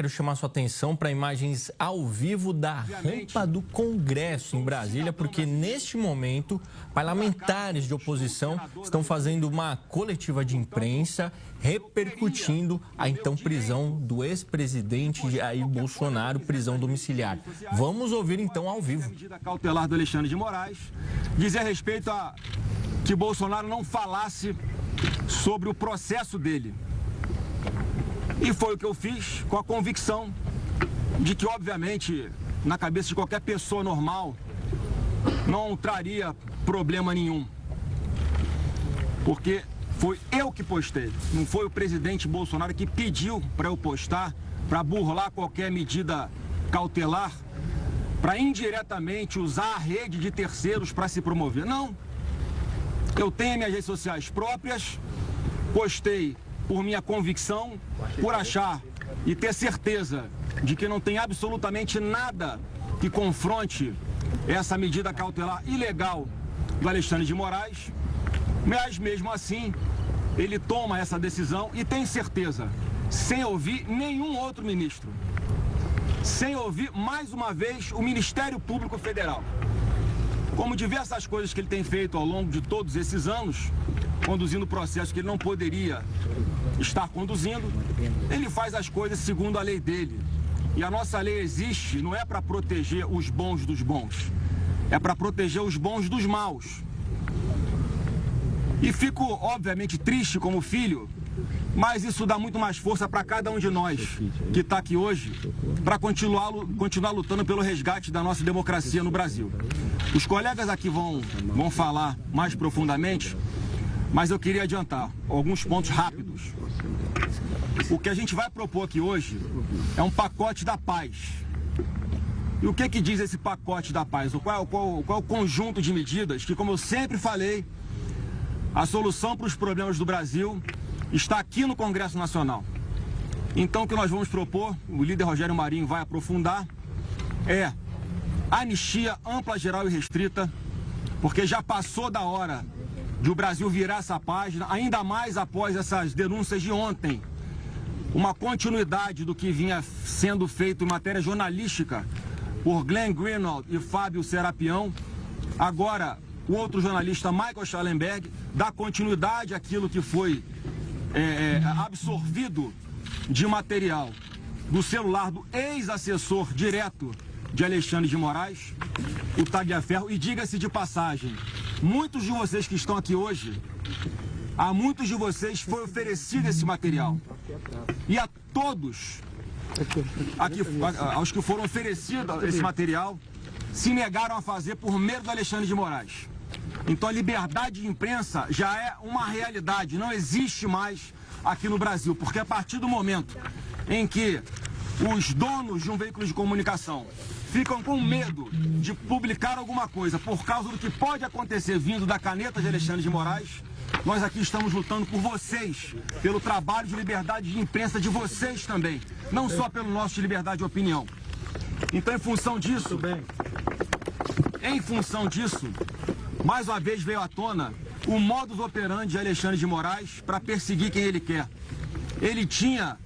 Quero chamar sua atenção para imagens ao vivo da rampa do Congresso em Brasília, porque neste momento parlamentares de oposição estão fazendo uma coletiva de imprensa repercutindo a então prisão do ex-presidente Jair Bolsonaro, prisão domiciliar. Vamos ouvir então ao vivo. A medida cautelar do Alexandre de Moraes dizia respeito a que Bolsonaro não falasse sobre o processo dele. E foi o que eu fiz, com a convicção de que, obviamente, na cabeça de qualquer pessoa normal, não traria problema nenhum. Porque foi eu que postei, não foi o presidente Bolsonaro que pediu para eu postar, para burlar qualquer medida cautelar, para indiretamente usar a rede de terceiros para se promover. Não. Eu tenho minhas redes sociais próprias, postei por minha convicção, por achar e ter certeza de que não tem absolutamente nada que confronte essa medida cautelar ilegal do Alexandre de Moraes, mas mesmo assim ele toma essa decisão e tem certeza, sem ouvir nenhum outro ministro, sem ouvir mais uma vez o Ministério Público Federal. Como diversas coisas que ele tem feito ao longo de todos esses anos, conduzindo processos que ele não poderia estar conduzindo, ele faz as coisas segundo a lei dele. E a nossa lei existe, não é para proteger os bons dos bons, é para proteger os bons dos maus. E fico, obviamente, triste como filho, mas isso dá muito mais força para cada um de nós que está aqui hoje, para continuar lutando pelo resgate da nossa democracia no Brasil. Os colegas aqui vão falar mais profundamente, mas eu queria adiantar alguns pontos rápidos. O que a gente vai propor aqui hoje é um pacote da paz. E o que diz esse pacote da paz? Qual é o conjunto de medidas que, como eu sempre falei, a solução para os problemas do Brasil está aqui no Congresso Nacional. Então, o que nós vamos propor, o líder Rogério Marinho vai aprofundar, é anistia ampla, geral e restrita, porque já passou da hora de o Brasil virar essa página, ainda mais após essas denúncias de ontem. Uma continuidade do que vinha sendo feito em matéria jornalística por Glenn Greenwald e Fábio Serapião. Agora, o outro jornalista, Michael Schallenberg, dá continuidade àquilo que foi absorvido de material do celular do ex-assessor direto de Alexandre de Moraes, o Tagliaferro. E diga-se de passagem, muitos de vocês que estão aqui hoje, a muitos de vocês foi oferecido esse material. E a todos, aos que foram oferecidos esse material, se negaram a fazer por medo do Alexandre de Moraes. Então a liberdade de imprensa já é uma realidade, não existe mais aqui no Brasil, porque a partir do momento em que os donos de um veículo de comunicação ficam com medo de publicar alguma coisa por causa do que pode acontecer vindo da caneta de Alexandre de Moraes, nós aqui estamos lutando por vocês, pelo trabalho de liberdade de imprensa de vocês também, não só pelo nosso de liberdade de opinião. Então, em função disso, mais uma vez veio à tona o modus operandi de Alexandre de Moraes para perseguir quem ele quer. Ele tinha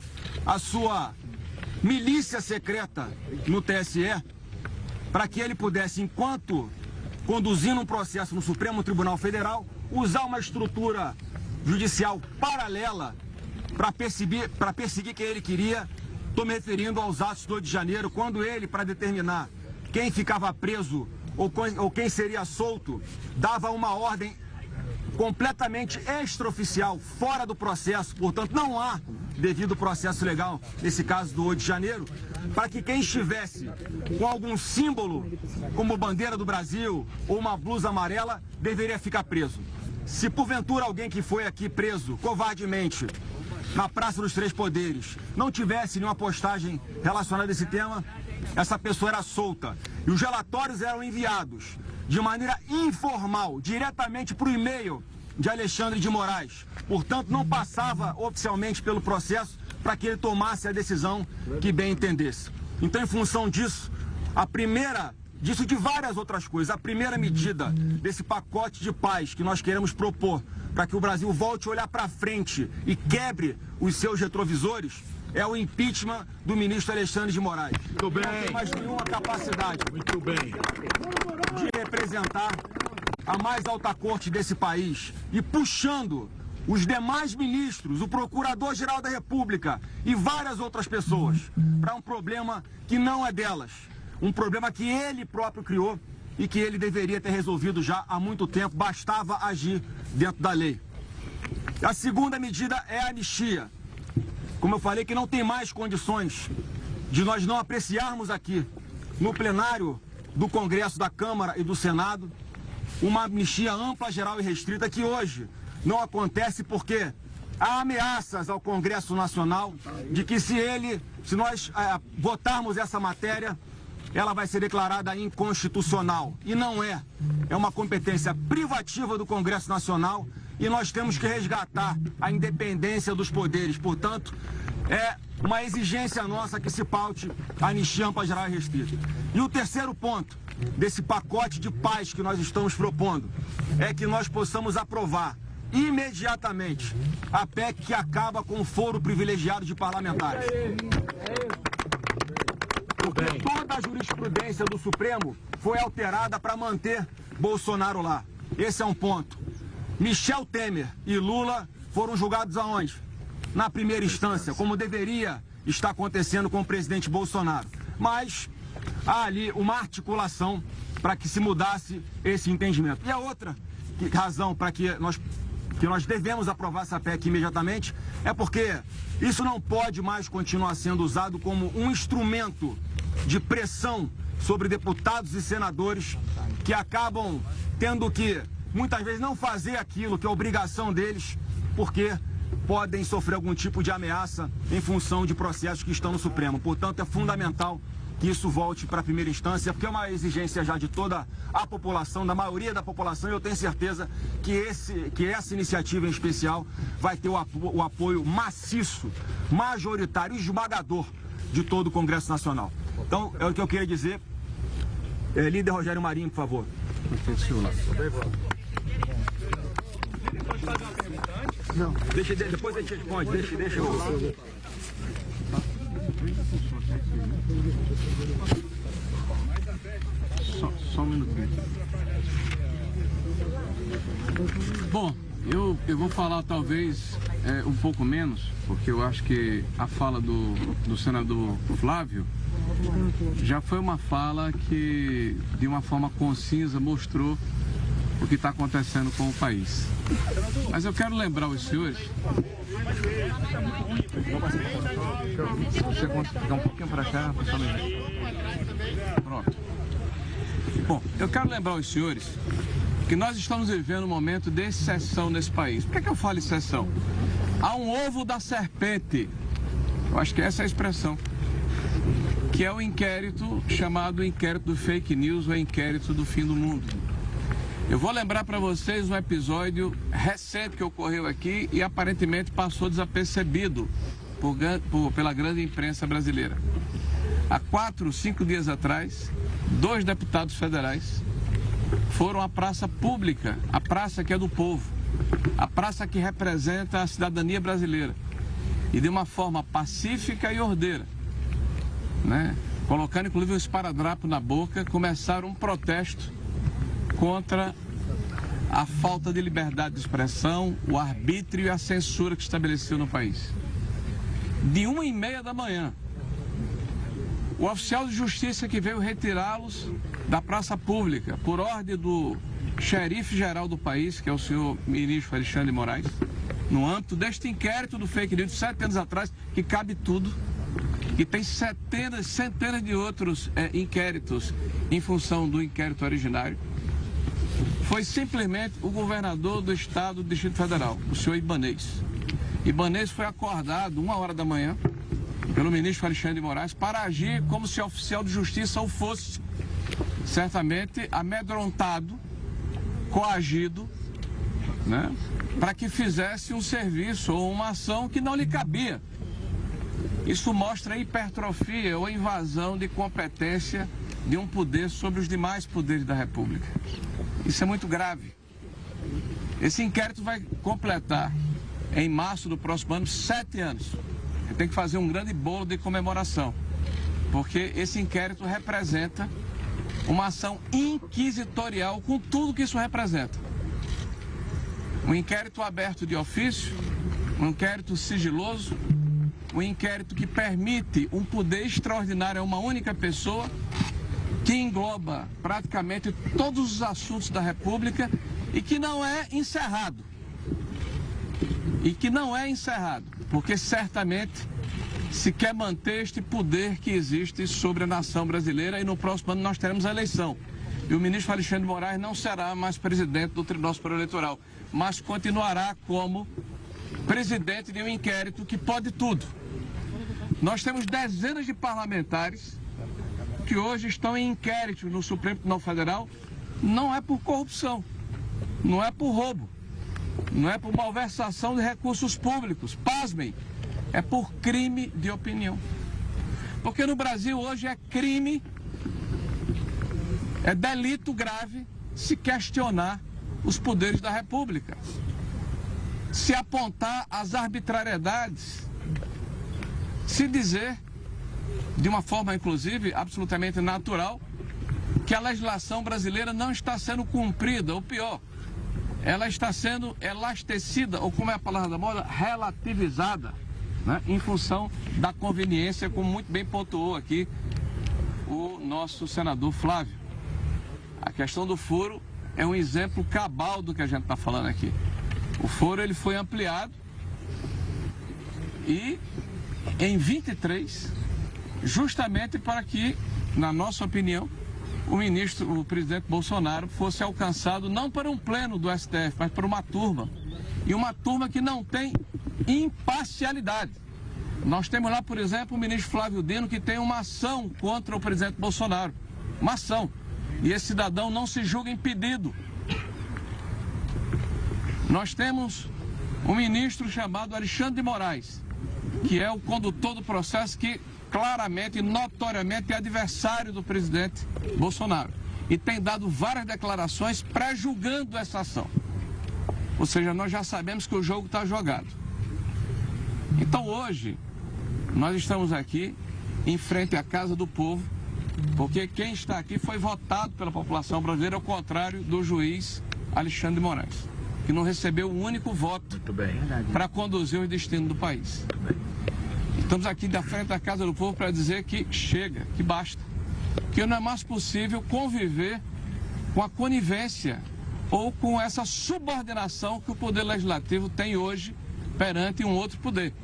a sua milícia secreta no TSE para que ele pudesse, enquanto conduzindo um processo no Supremo Tribunal Federal, usar uma estrutura judicial paralela para perseguir quem ele queria. Estou me referindo aos atos do 8 de janeiro, quando ele, para determinar quem ficava preso ou quem seria solto, dava uma ordem completamente extraoficial, fora do processo, portanto não há devido processo legal, nesse caso do 8 de janeiro, para que quem estivesse com algum símbolo, como bandeira do Brasil ou uma blusa amarela, deveria ficar preso. Se porventura alguém que foi aqui preso covardemente na Praça dos Três Poderes não tivesse nenhuma postagem relacionada a esse tema, essa pessoa era solta. E os relatórios eram enviados de maneira informal, diretamente para o e-mail de Alexandre de Moraes. Portanto, não passava oficialmente pelo processo para que ele tomasse a decisão que bem entendesse. Então, em função disso, disso de várias outras coisas, a primeira medida desse pacote de paz que nós queremos propor para que o Brasil volte a olhar para frente e quebre os seus retrovisores é o impeachment do ministro Alexandre de Moraes. Muito bem. Não tem mais nenhuma capacidade Muito bem. de representar a mais alta corte desse país e puxando os demais ministros, o Procurador-Geral da República e várias outras pessoas para um problema que não é delas. Um problema que ele próprio criou e que ele deveria ter resolvido já há muito tempo, bastava agir dentro da lei. A segunda medida é a anistia. Como eu falei, que não tem mais condições de nós não apreciarmos aqui, no plenário do Congresso, da Câmara e do Senado, uma amnistia ampla, geral e restrita que hoje não acontece porque há ameaças ao Congresso Nacional de que se nós votarmos essa matéria, ela vai ser declarada inconstitucional. E não é. É uma competência privativa do Congresso Nacional e nós temos que resgatar a independência dos poderes. Portanto, é uma exigência nossa que se paute a anistia ampla, geral e restrita. E o terceiro ponto desse pacote de paz que nós estamos propondo é que nós possamos aprovar imediatamente a PEC que acaba com o foro privilegiado de parlamentares. Porque toda a jurisprudência do Supremo foi alterada para manter Bolsonaro lá. Esse é um ponto. Michel Temer e Lula foram julgados aonde? Na primeira instância, como deveria estar acontecendo com o presidente Bolsonaro. Mas há ali uma articulação para que se mudasse esse entendimento. E a outra razão para que nós devemos aprovar essa PEC imediatamente é porque isso não pode mais continuar sendo usado como um instrumento de pressão sobre deputados e senadores que acabam tendo que, muitas vezes, não fazer aquilo que é obrigação deles, porque podem sofrer algum tipo de ameaça em função de processos que estão no Supremo. Portanto, é fundamental que isso volte para a primeira instância, porque é uma exigência já de toda a população, da maioria da população, e eu tenho certeza que essa iniciativa em especial vai ter o apoio maciço, majoritário, esmagador de todo o Congresso Nacional. Então, é o que eu queria dizer. Líder Rogério Marinho, por favor. Não. Depois a gente responde. Deixa eu... Só um minutinho. Bom, eu vou falar talvez um pouco menos, porque eu acho que a fala do senador Flávio já foi uma fala que, de uma forma concisa, mostrou o que está acontecendo com o país. Mas eu quero lembrar os senhores... Se você conseguir ficar um pouquinho para cá, pronto. Bom, eu quero lembrar os senhores que nós estamos vivendo um momento de exceção nesse país. Por que eu falo exceção? Há um ovo da serpente, eu acho que essa é a expressão, que é o inquérito chamado inquérito do fake news ou inquérito do fim do mundo. Eu vou lembrar para vocês um episódio recente que ocorreu aqui e aparentemente passou desapercebido pela grande imprensa brasileira. Há 4, 5 dias atrás, 2 deputados federais foram à praça pública, a praça que é do povo, a praça que representa a cidadania brasileira, e de uma forma pacífica e ordeira, né? Colocando inclusive um esparadrapo na boca, começaram um protesto contra a falta de liberdade de expressão, o arbítrio e a censura que estabeleceu no país. De 1h30 da manhã, o oficial de justiça que veio retirá-los da praça pública, por ordem do xerife geral do país, que é o senhor ministro Alexandre de Moraes, no âmbito deste inquérito do fake news de 7 anos atrás, que cabe tudo, e tem centenas de outros inquéritos em função do inquérito originário, foi simplesmente o governador do estado do Distrito Federal, o senhor Ibanez. Ibanez foi acordado 1h da manhã pelo ministro Alexandre de Moraes para agir como se oficial de justiça o fosse, certamente amedrontado, coagido, né, para que fizesse um serviço ou uma ação que não lhe cabia. Isso mostra a hipertrofia ou a invasão de competência de um poder sobre os demais poderes da República. Isso é muito grave. Esse inquérito vai completar, em março do próximo ano, 7 anos. tem que fazer um grande bolo de comemoração, porque esse inquérito representa uma ação inquisitorial com tudo que isso representa. Um inquérito aberto de ofício, um inquérito sigiloso, um inquérito que permite um poder extraordinário a uma única pessoa, que engloba praticamente todos os assuntos da República e que não é encerrado. Porque certamente se quer manter este poder que existe sobre a nação brasileira, e no próximo ano nós teremos a eleição. E o ministro Alexandre de Moraes não será mais presidente do Tribunal Superior Eleitoral, mas continuará como presidente de um inquérito que pode tudo. Nós temos dezenas de parlamentares que hoje estão em inquérito no Supremo Tribunal Federal, não é por corrupção, não é por roubo, não é por malversação de recursos públicos, pasmem, é por crime de opinião. Porque no Brasil hoje é crime, é delito grave se questionar os poderes da República, se apontar as arbitrariedades, se dizer, de uma forma inclusive absolutamente natural, que a legislação brasileira não está sendo cumprida, ou pior, ela está sendo elastecida, ou como é a palavra da moda, relativizada, né, em função da conveniência, como muito bem pontuou aqui o nosso senador Flávio. A questão do foro é um exemplo cabal do que a gente está falando aqui. O foro ele foi ampliado e em 23, justamente para que, na nossa opinião, o presidente Bolsonaro fosse alcançado não para um pleno do STF, mas para uma turma. E uma turma que não tem imparcialidade. Nós temos lá, por exemplo, o ministro Flávio Dino, que tem uma ação contra o presidente Bolsonaro. Uma ação. E esse cidadão não se julga impedido. Nós temos um ministro chamado Alexandre de Moraes, que é o condutor do processo, que claramente e notoriamente é adversário do presidente Bolsonaro. E tem dado várias declarações pré-julgando essa ação. Ou seja, nós já sabemos que o jogo está jogado. Então hoje, nós estamos aqui em frente à Casa do Povo, porque quem está aqui foi votado pela população brasileira, ao contrário do juiz Alexandre de Moraes, que não recebeu um único voto para conduzir o destino do país. Estamos aqui da frente da Casa do Povo para dizer que chega, que basta, que não é mais possível conviver com a conivência ou com essa subordinação que o Poder Legislativo tem hoje perante um outro poder.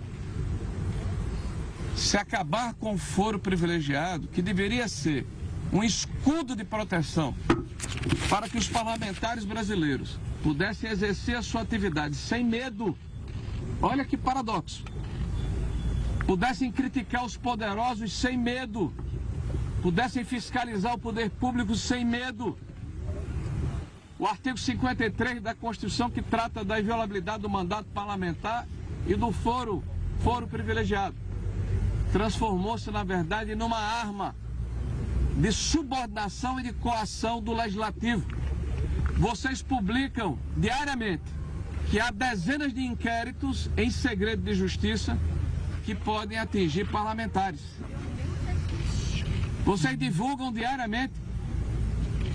Se acabar com o foro privilegiado, que deveria ser um escudo de proteção para que os parlamentares brasileiros pudessem exercer a sua atividade sem medo, olha que paradoxo, pudessem criticar os poderosos sem medo, pudessem fiscalizar o poder público sem medo. O artigo 53 da Constituição, que trata da inviolabilidade do mandato parlamentar e do foro privilegiado, transformou-se, na verdade, numa arma de subordinação e de coação do Legislativo. Vocês publicam diariamente que há dezenas de inquéritos em segredo de justiça que podem atingir parlamentares. Vocês divulgam diariamente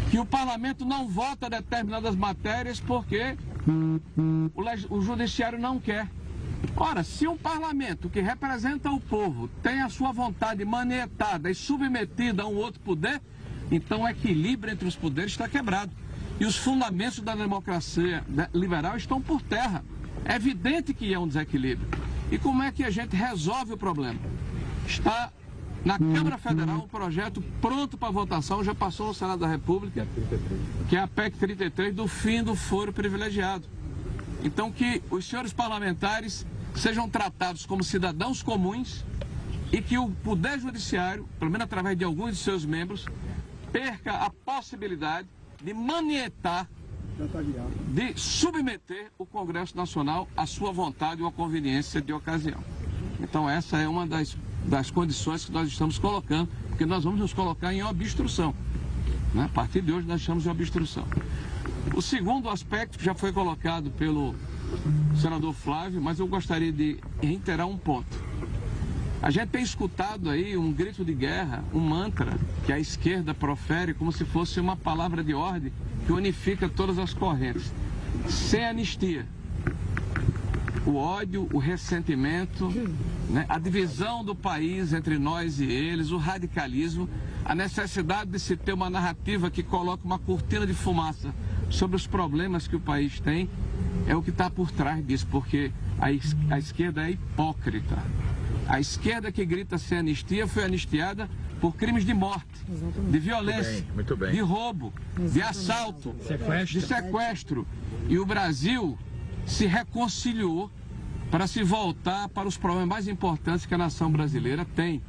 que o parlamento não vota determinadas matérias porque o judiciário não quer. Ora, se um parlamento que representa o povo tem a sua vontade manietada e submetida a um outro poder, então o equilíbrio entre os poderes está quebrado. E os fundamentos da democracia liberal estão por terra. É evidente que é um desequilíbrio. E como é que a gente resolve o problema? Está na Câmara Federal um projeto pronto para votação, já passou no Senado da República, que é a PEC 33, do fim do foro privilegiado. Então que os senhores parlamentares sejam tratados como cidadãos comuns e que o Poder Judiciário, pelo menos através de alguns de seus membros, perca a possibilidade de manietar, de submeter o Congresso Nacional à sua vontade ou à conveniência de ocasião. Então essa é uma das condições que nós estamos colocando, porque nós vamos nos colocar em obstrução, né? A partir de hoje nós estamos em obstrução. O segundo aspecto, que já foi colocado pelo senador Flávio, mas eu gostaria de reiterar um ponto. A gente tem escutado aí um grito de guerra, um mantra que a esquerda profere como se fosse uma palavra de ordem que unifica todas as correntes. Sem anistia, o ódio, o ressentimento, né, a divisão do país entre nós e eles, o radicalismo, a necessidade de se ter uma narrativa que coloque uma cortina de fumaça sobre os problemas que o país tem, é o que está por trás disso, porque a esquerda é hipócrita. A esquerda que grita sem anistia foi anistiada por crimes de morte, de violência, muito bem. De roubo, de assalto, de sequestro. E o Brasil se reconciliou para se voltar para os problemas mais importantes que a nação brasileira tem.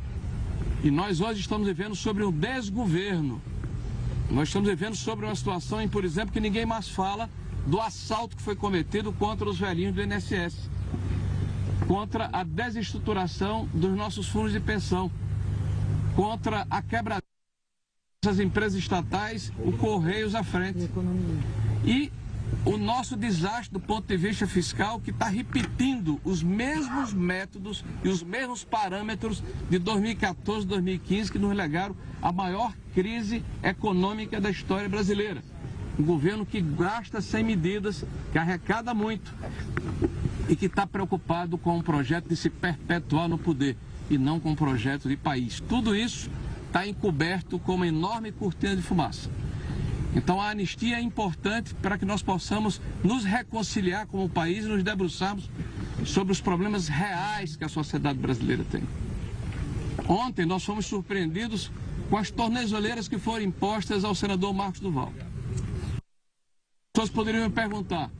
E nós hoje estamos vivendo sobre um desgoverno. Nós estamos vivendo sobre uma situação em, por exemplo, que ninguém mais fala do assalto que foi cometido contra os velhinhos do INSS, contra a desestruturação dos nossos fundos de pensão, contra a quebra das empresas estatais, o Correios à frente. E o nosso desastre do ponto de vista fiscal, que está repetindo os mesmos métodos e os mesmos parâmetros de 2014, 2015, que nos legaram a maior crise econômica da história brasileira. Um governo que gasta sem medidas, que arrecada muito e que está preocupado com um projeto de se perpetuar no poder e não com um projeto de país. Tudo isso está encoberto com uma enorme cortina de fumaça. Então a anistia é importante para que nós possamos nos reconciliar como país e nos debruçarmos sobre os problemas reais que a sociedade brasileira tem. Ontem nós fomos surpreendidos com as tornozeleiras que foram impostas ao senador Marcos Duval. As pessoas poderiam me perguntar: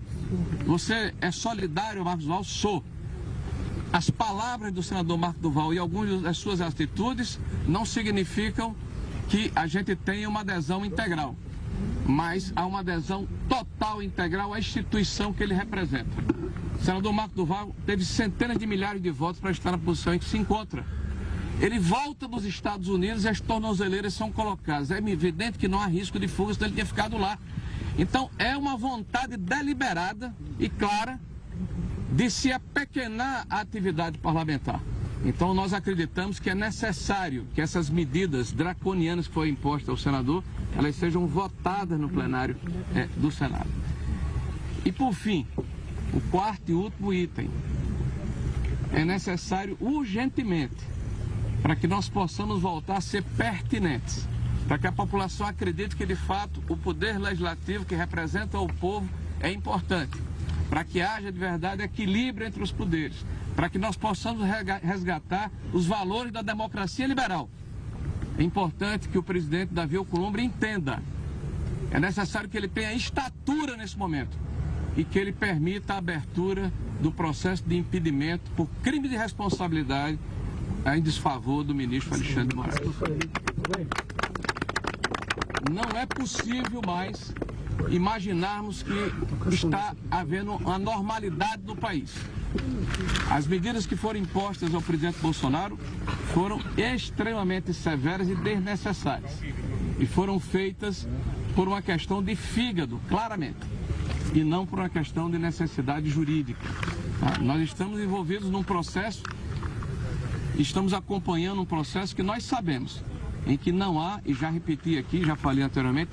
você é solidário ao Marcos Duval? Sou. As palavras do senador Marcos Duval e algumas das suas atitudes não significam que a gente tenha uma adesão integral, mas há uma adesão total e integral à instituição que ele representa. O senador Marcos Duval teve centenas de milhares de votos para estar na posição em que se encontra. Ele volta dos Estados Unidos e as tornozeleiras são colocadas. É evidente que não há risco de fuga, senão ele tinha ficado lá. Então, é uma vontade deliberada e clara de se apequenar a atividade parlamentar. Então, nós acreditamos que é necessário que essas medidas draconianas que foram impostas ao senador, elas sejam votadas no plenário do Senado. E, por fim, o quarto e último item. É necessário urgentemente, para que nós possamos voltar a ser pertinentes, para que a população acredite que, de fato, o poder legislativo que representa o povo é importante, para que haja, de verdade, equilíbrio entre os poderes, para que nós possamos resgatar os valores da democracia liberal. É importante que o presidente Davi Alcolumbre entenda. É necessário que ele tenha estatura nesse momento e que ele permita a abertura do processo de impedimento por crime de responsabilidade em desfavor do ministro Alexandre de Moraes. Não é possível mais imaginarmos que está havendo uma normalidade no país. As medidas que foram impostas ao presidente Bolsonaro foram extremamente severas e desnecessárias. E foram feitas por uma questão de fígado, claramente, e não por uma questão de necessidade jurídica. Nós estamos envolvidos num processo, estamos acompanhando um processo que nós sabemos, em que não há, e já repeti aqui, já falei anteriormente,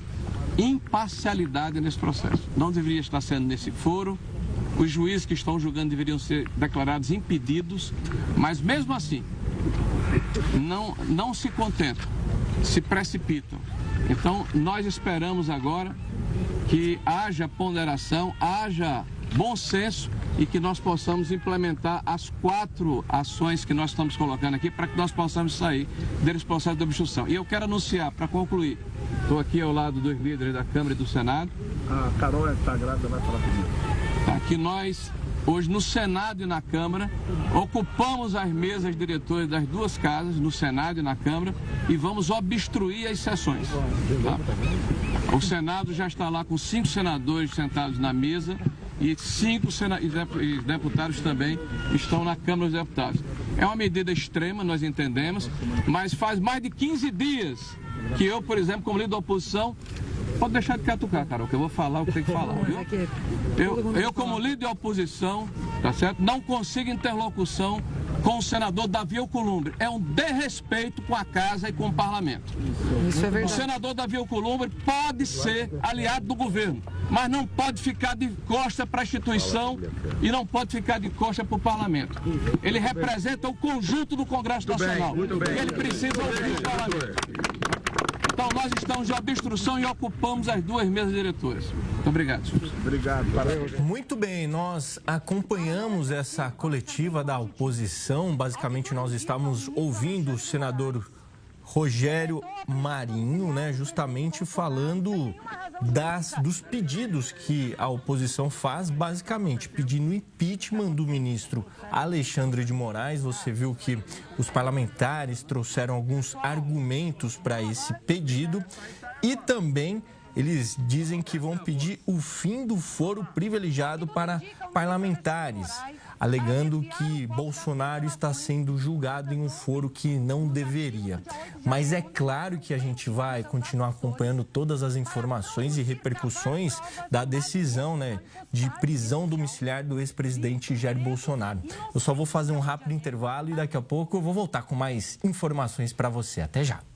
imparcialidade nesse processo. Não deveria estar sendo nesse foro, os juízes que estão julgando deveriam ser declarados impedidos, mas mesmo assim, não se contentam, se precipitam. Então, nós esperamos agora que haja ponderação, haja bom senso e que nós possamos implementar as 4 ações que nós estamos colocando aqui para que nós possamos sair desse processo de obstrução. E eu quero anunciar, para concluir, estou aqui ao lado dos líderes da Câmara e do Senado. A Carol está grávida, vai falar comigo. Que nós, hoje no Senado e na Câmara, ocupamos as mesas diretoras das 2 casas, no Senado e na Câmara, e vamos obstruir as sessões. Tá? O Senado já está lá com 5 senadores sentados na mesa e 5 deputados também estão na Câmara dos Deputados. É uma medida extrema, nós entendemos, mas faz mais de 15 dias que eu, por exemplo, como líder da oposição, pode deixar de catucar, Carol, que eu vou falar o que tem que falar, viu? Eu como líder da oposição, tá certo? Não consigo interlocução com o senador Davi Alcolumbre. É um desrespeito com a casa e com o parlamento. Isso é verdade. O senador Davi Alcolumbre pode ser aliado do governo, mas não pode ficar de costa para a instituição e não pode ficar de costa para o parlamento. Ele representa o conjunto do Congresso Nacional e ele precisa ouvir o parlamento. Então, nós estamos de obstrução e ocupamos as 2 mesas diretoras. Muito obrigado, senhor. Obrigado, parabéns. Muito bem, nós acompanhamos essa coletiva da oposição. Basicamente, nós estamos ouvindo o senador Rogério Marinho, né, justamente falando dos pedidos que a oposição faz, basicamente pedindo o impeachment do ministro Alexandre de Moraes. Você viu que os parlamentares trouxeram alguns argumentos para esse pedido e também eles dizem que vão pedir o fim do foro privilegiado para parlamentares, alegando que Bolsonaro está sendo julgado em um foro que não deveria. Mas é claro que a gente vai continuar acompanhando todas as informações e repercussões da decisão, né, de prisão domiciliar do ex-presidente Jair Bolsonaro. Eu só vou fazer um rápido intervalo e daqui a pouco eu vou voltar com mais informações para você. Até já.